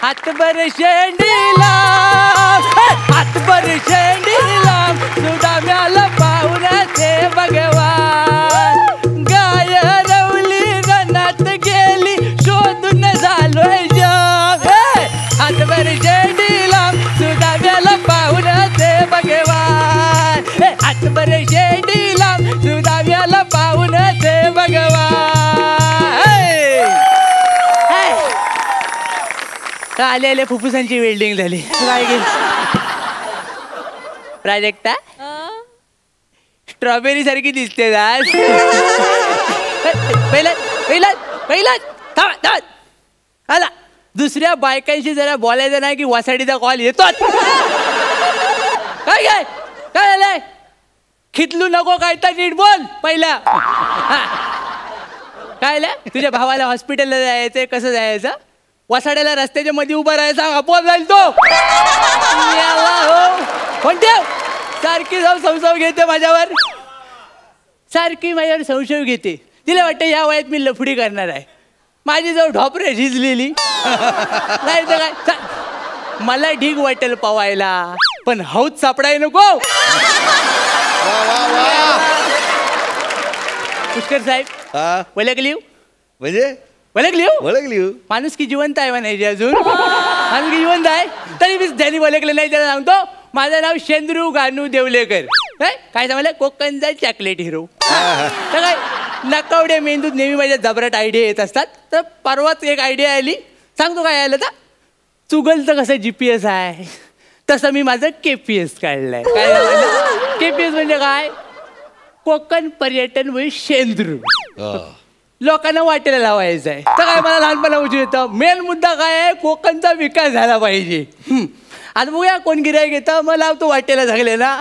हातभर शेंडीला हातभर शेंडीला सुदाम्याला पाहून ते भगवान गाय रवली रनात गेली शोधून झालोय जग हातभर शेंडीला सुदाम्याला पाहून ते भगवान हातभर शेंडीला सुदाम्याला पाहून ते भगवान आले आले फुफ्फुसांची वेल्डिंग झाली काय गेली प्राजक्ता स्ट्रॉबेरी सारखी दिसते आज पहिला आला दुसऱ्या बायकांशी जरा बोलायचं नाही की वासाडीचा कॉल येतोच काय काय काय झालंय खितलू नको काय तर नीट बोल पहिला काय तुझ्या भावाला हॉस्पिटलला जायचंय कसं जायचं वासाड्याला रस्त्याच्या मध्ये उभा राहायचा आपोआप जाईल तो पण ठेव सारखी जाऊन संशय घेते माझ्यावर सारखी माझ्यावर संशय घेते तिला वाटतं या वयात मी लफडी करणार आहे माझी जाऊ ढोपरे झिजलेली नाही तर काय मला ढीग वाटेल पवायला पण हौद सापडाय नको पुष्कर साहेब ओळखली म्हणजे ओळखली माणूस की जिवंत आहे म्हणायची अजून माणूस की जिवंत आहे तरी मी ज्यांनी ओळखलं नाही त्याला सांगतो माझं नाव शेंद्रू गानू देवलेकर काय सांगलं कोकणचा चॉकलेट हिरो तर काय नकावड्या मेंदूत नेहमी माझ्या जबराट आयडिया येत असतात तर परवाच एक आयडिया आली सांगतो काय आलं तर चुगलचं कसं GPS आहे तसं मी माझं KPS काढलंय काय KPS म्हणजे काय कोकण पर्यटन म्हणजे शेंद्रू लोकांना वाटेला लावायचं आहे तर काय मला लहानपणा उचल येतं मेन मुद्दा काय आहे कोकणचा विकास झाला पाहिजे आता बघूया कोण गिरायक येतं मग लावतो वाटेला झाले ना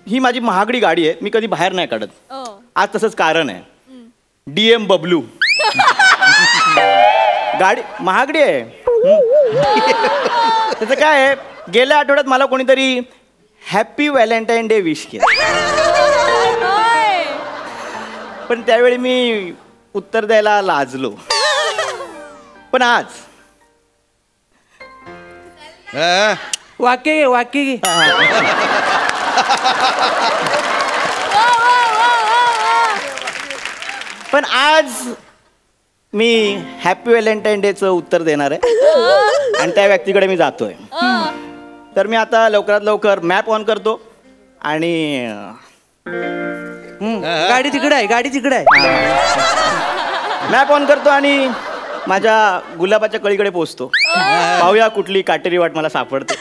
ही माझी महागडी गाडी आहे मी कधी बाहेर नाही काढत आज तसंच कारण आहे DM बबलू गाडी महागडी आहे त्याचं काय आहे गेल्या आठवड्यात मला कोणीतरी हॅपी व्हॅलेंटाईन डे विश केलं पण त्यावेळी मी उत्तर द्यायला लाजलो पण आज वाक्य वाक्य पण आज मी हॅपी व्हॅलेंटाईन डेचं उत्तर देणार आहे आणि त्या व्यक्तीकडे मी जातोय तर मी आता लवकरात लवकर मॅप ऑन करतो आणि गाडी तिकडे आहे मॅप ऑन करतो आणि माझ्या गुलाबाच्या कळीकडे पोहोचतो पाहूया कुठली काटेरी वाट मला सापडते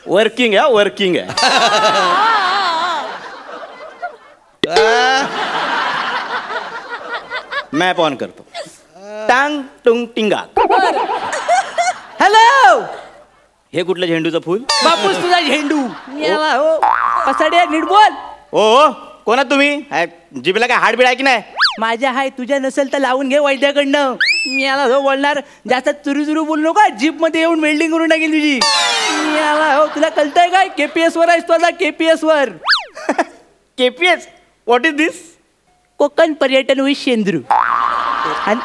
वर्किंग आहे वर्किंग आहे मॅप ऑन करतो टांग टुंग टिंगा हॅलो हे कुठलं झेंडूचं फुल बापूस तुझा झेंडू हो कसाड्या नीट बोल ओ कोणा तुम्ही जिबीला काय हाडबीड आहे की नाही माझ्या हाय तुझ्या नसेल तर लावून घे वैद्याकडनं मी याला हो बोलणार जास्त चुरू बोललो का जीप मध्ये येऊन वेल्डिंग करून टाकेल तुझी मी याला हो तुला कळतंय काय KPS वर आहेस तू आता KPS वर KPS व्हॉट इज दिस कोकण पर्यटन विथ शेंद्रू आणि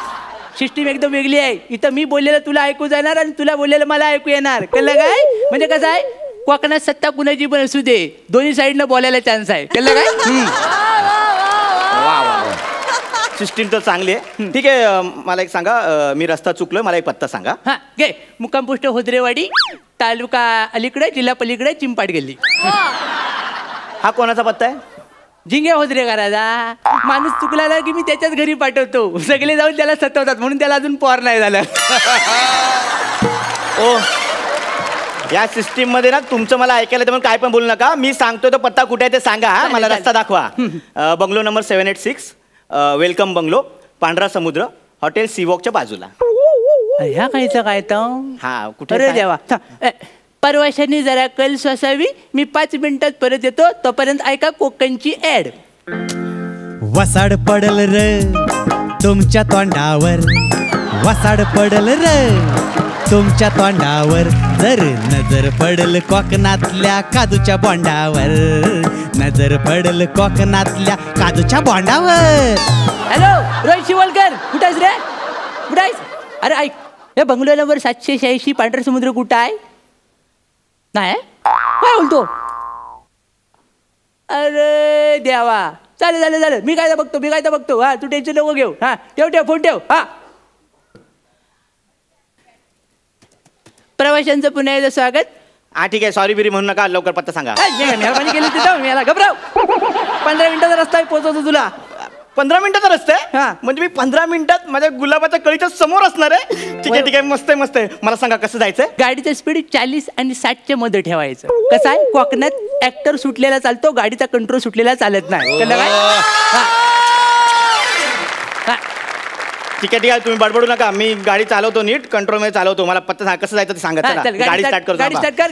सिस्टीम एकदम वेगळी आहे इथं मी बोललेलं तुला ऐकू जाणार आणि तुला बोललेलं मला ऐकू येणार कळलं काय म्हणजे कसं आहे कोकणात सत्ता कुणाची पण असू दे दोन्ही साईडनं बोलायला चान्स आहे कळलं काय सिस्टीम तर चांगली आहे ठीक आहे मला एक सांगा मी रस्ता चुकलोय मला एक पत्ता सांगा हा घे मुक्काम पोस्ट होद्रेवाडी तालुका अलीकडे जिल्हा पलीकडे चिंपाड गल्ली हा कोणाचा पत्ता आहे झिंगे होद्रे करायचा माणूस चुकला ना की मी त्याच्याच घरी पाठवतो सगळे जाऊन त्याला सतवतात म्हणून त्याला अजून पोर नाही झालं ओ या सिस्टीम मध्ये ना तुमचं मला ऐकायला तर काय पण बोलू नका मी सांगतो तो पत्ता कुठे आहे ते सांगा हा मला रस्ता दाखवा बंगलो नंबर 786 वेलकम बंगलो पांढरा समुद्र हॉटेल सीवॉकच्या बाजूला ह्या काहीचं काय तर हा कुठे अरे देवा परवाशांनी जरा कल सोसावी मी 5 मिनिटात परत येतो तोपर्यंत ऐका कोकणची ऍड वसाड पडल र तुमच्या तोंडावर वसाड पडल र तुमच्या तोंडावर जर नजर पडल कोकणातल्या काजूच्या बोंडावर नजर पडल कोकणातल्या काजूच्या बोंडावर. हॅलो रोहित शिवलकर, कुठं आहेस रे? कुठं आहेस? अरे ऐक, हे बंगलो नंबर 786 पांढरा समुद्र कुठं आहे? नाही काय बोलतो? अरे देवा, चालेल चालेल चालेल, मी काय बघतो. हा तू टेन्शन नको घेऊ. हा ठेव फोन ठेव. हा प्रवाशांचं पुन्हा एकदा स्वागत. हा ठीक आहे, सॉरी बिरी म्हणू नका, लवकर पत्ता सांगा. मेहरबानी केली तिथं मी याला घबराव. 15 मिनिटाचा रस्ता आहे, पोहोचवतो तुला. 15 मिनिटाचा रस्ता आहे? हा. म्हणजे मी 15 मिनिटात माझ्या गुलाबाच्या कळीच्या समोर असणार आहे. ठीक आहे, मस्त आहे. मला सांगा कसं जायचंय? गाडीचं स्पीड 40 आणि 60 मध्ये ठेवायचं. कसं आहे, कोकणात ऍक्टर सुटलेला चालतो, गाडीचा कंट्रोल सुटलेला चालत नाही. कळलं काय? ठीक आहे, तुम्ही बडबडू नका, मी गाडी चालवतो, नीट कंट्रोल मध्ये चालवतो. मला पत्ता सांगा कसं जायचं ते सांगा. चला, गाडी स्टार्ट करतो. गाडी स्टार्ट कर.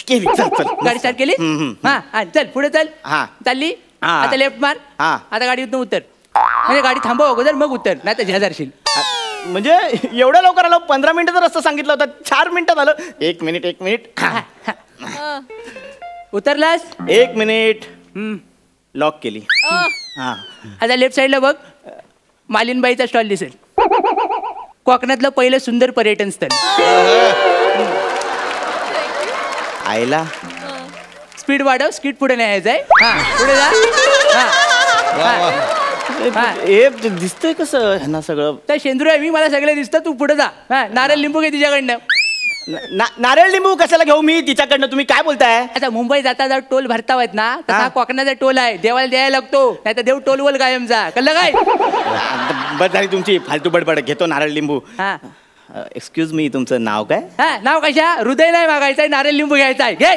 केली, चल. गाडी स्टार्ट केली. हा चल पुढे चल. हा. चालली. हा. आता लेफ्ट मार. हा. आता गाडीतून उतर. म्हणजे गाडी थांबव अगोदर, मग उतर, नाही तर झेजारशील. म्हणजे एवढ्या लवकर आलो? 15 मिनिटाचा रस्ता सांगितला होता, 4 मिनिटात आलो. एक मिनिट. उतरलास? 1 मिनिट. लॉक केली. हा. आता लेफ्ट साईडला बघ, मालिनबाईचा स्टॉल दिसेल. कोकणातलं पहिलं सुंदर पर्यटन स्थळ. आईला स्पीड वाढव, स्पीड पुढे न्यायचंय. हा पुढे जा. हे दिसतंय कसं ह्यांना सगळं? तर शेंदूर आहे मी, मला सगळं दिसतं. तू पुढे जा. हा नारळ लिंबू घे तिच्याकडनं. नारळ लिंबू कशाला घेऊ मी तिच्याकडनं? तुम्ही काय बोलताय? आता मुंबई जाता टोल भरतावत ना, तसा कोकणाचा टोल आहे, देवाला द्यायला लागतो, नाही तर देव टोलवल कायम जा. कळलं काय? बस झाली तुमची फालतू बडबड. घेतो नारळ लिंबू. हा एक्सक्यूज मी, तुमचं नाव काय? हा नाव कशा? हृदय नाही मागायचंय, नारळ लिंबू घ्यायचाय. घे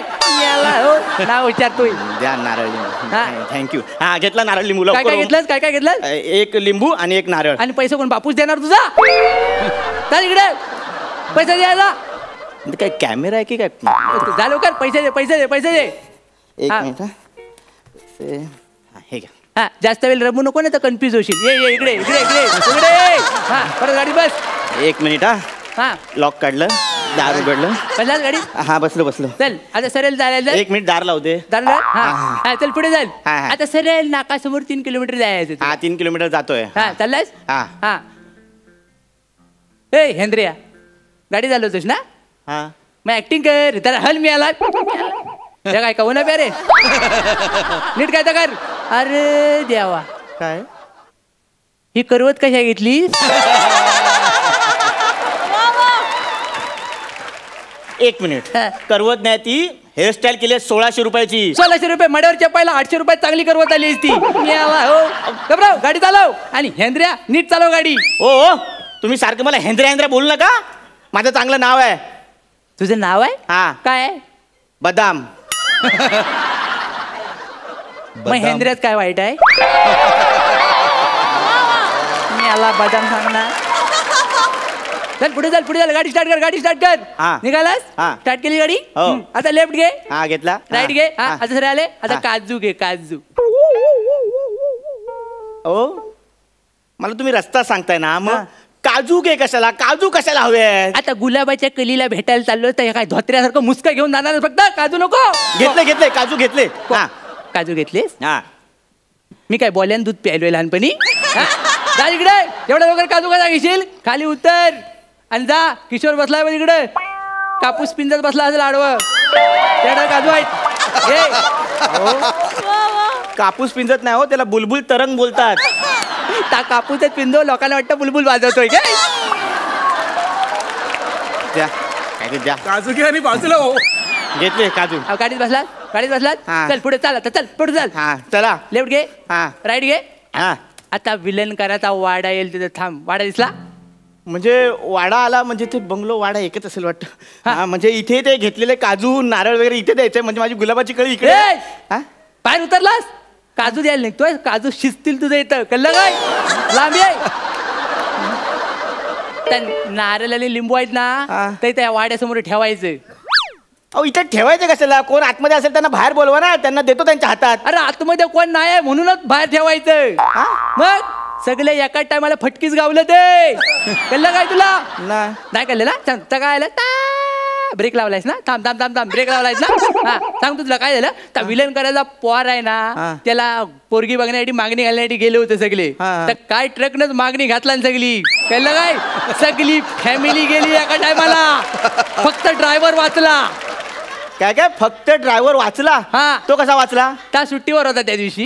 नाव विचारतोय. द्या नारळ लिंबू. थँक्यू. हा घेतला नारळ लिंबू. काय काय घेतलंस? काय घेतलं? एक लिंबू आणि एक नारळ. आणि पैसे कोण बापूस देणार तुझा? चाल इकडे, पैसे द्यायला. काय कॅमेरा आहे की काय? जा लवकर, पैसे दे. एक हा. मिनिट. हे घ्या. हा जास्त वेळ रमू नको ना, तर कन्फ्युज होशील. ये इकडे. हा परत गाडी बस. 1 मिनिट. हा लॉक काढलं, दार उघडलं. बसलास गाडी? हा बसलो. चल आता सरळ जायला. 1 मिनिट, दार लावू दे. हा चल पुढे जाईल. हा. आता सरळ नाकासमोर 3 किलोमीटर जायचं. हा 3 किलोमीटर जातोय. हा चाललास? हा. ए हेंद्रिया, गाडी चालवतोस ना? हा. मग ऍक्टिंग कर. त्याला हल मिळाला काय कहू ना प्यारे. नीट काय तर कर. अरे देवा, काय ही करवत कशा घेतली? 1 मिनिट. करवत नाही ती, हेअरस्टाईल केली 1600 रुपयाची. 1600 रुपये मड्यावर चपायला 800 रुपयात चांगली करवत आली ती. घबराव, गाडी चालव. आणि हेंद्र्या नीट चालव गाडी. ओ तुम्ही सारखं मला हेंद्र्या बोलू नका. माझं चांगलं नाव आहे. तुझं नाव आहे? हा. काय आहे? बदाम. मग हेंद्र्यात काय वाईट आहे? मी याला बदाम सांगणार. चल पुढे चल. गाडी स्टार्ट कर. हा. निघालास? हा. स्टार्ट केली गाडी. हो. आता लेफ्ट घे. हा घेतला. राईट घे. हा. आता सर आले. आता हा. काजू घे. काजू. ओ मला तुम्ही रस्ता सांगताय ना, हा. मग काजू कशाला हवे? आता गुलाबाच्या कलीला भेटायला चाललो, तर काय धोत्र्यासारखं मुस्का घेऊन जाणार फक्त? काजू नको. घेतले काजू घेतले. हा. काजू घेतलेस? हा. मी काय बोल्यान दूध प्यायलोय लहानपणी? हा? जा इकडे. एवढ्या लवकर काजू कसा घेशील? खाली उतर आणि जा. किशोर बसलाय बघ इकडे, कापूस पिंजत बसला असेल आडवं. त्याला काजू आहेत. कापूस पिंजत नाही हो, त्याला बुलबुल तरंग बोलतात. कापूसच पिंजो, लोकांना वाटतं बुलबुल वाजवतोय. द्या काजू घे आणि बाजूला हो. घेतले काजू. गाडीत बसलात. हा. चल पुढे चाल. आता चल पुढे चाल. हा चला. लेफ्ट घे. हा. राईट घे. हा. आता विलन करायचा वाडा येईल तिथे थांब. वाडा दिसला? म्हणजे वाडा आला म्हणजे ते बंगलो वाडा एकच असेल वाटतं. हा. हा म्हणजे इथे ते घेतलेले काजू नारळ वगैरे इथे द्यायचे, म्हणजे माझी गुलाबाची कळी इकडे. ए! हा? बाहेर उतरलास? काजू द्यायला निघतोय. काजू शिजतील तुझं इथं. कळलं काय? लांबी आहे. त्या नारळ आणि लिंबू आहेत ना, हा. ते त्या वाड्यासमोर ठेवायचं. अहो इथे ठेवायचे कशाला? कोण आतमध्ये असेल त्यांना बाहेर बोलवा ना, त्यांना देतो त्यांच्या हातात. अरे आतमध्ये कोण नाही आहे म्हणूनच बाहेर ठेवायचं. हा? मग सगळे एकाच टायमाला फटकीच गावलं ते कळलं काय तुला नाही नाही कळलं ना सांग काय आलं ब्रेक लावलायस ना थांब थांब थांब थांब ब्रेक लावलायस ना हा सांग तुला काय झालं त्या विलन करायचा पोर आहे ना त्याला पोरगी बघण्यासाठी मागणी घालण्यासाठी गेले होते सगळे तर काय ट्रकनच मागणी घातला ना सगळी कळलं काय सगळी फॅमिली गेली एका टायमाला फक्त ड्रायव्हर वाचला काय काय फक्त ड्रायव्हर वाचला हा तो कसा वाचला त्या सुट्टीवर होता त्या दिवशी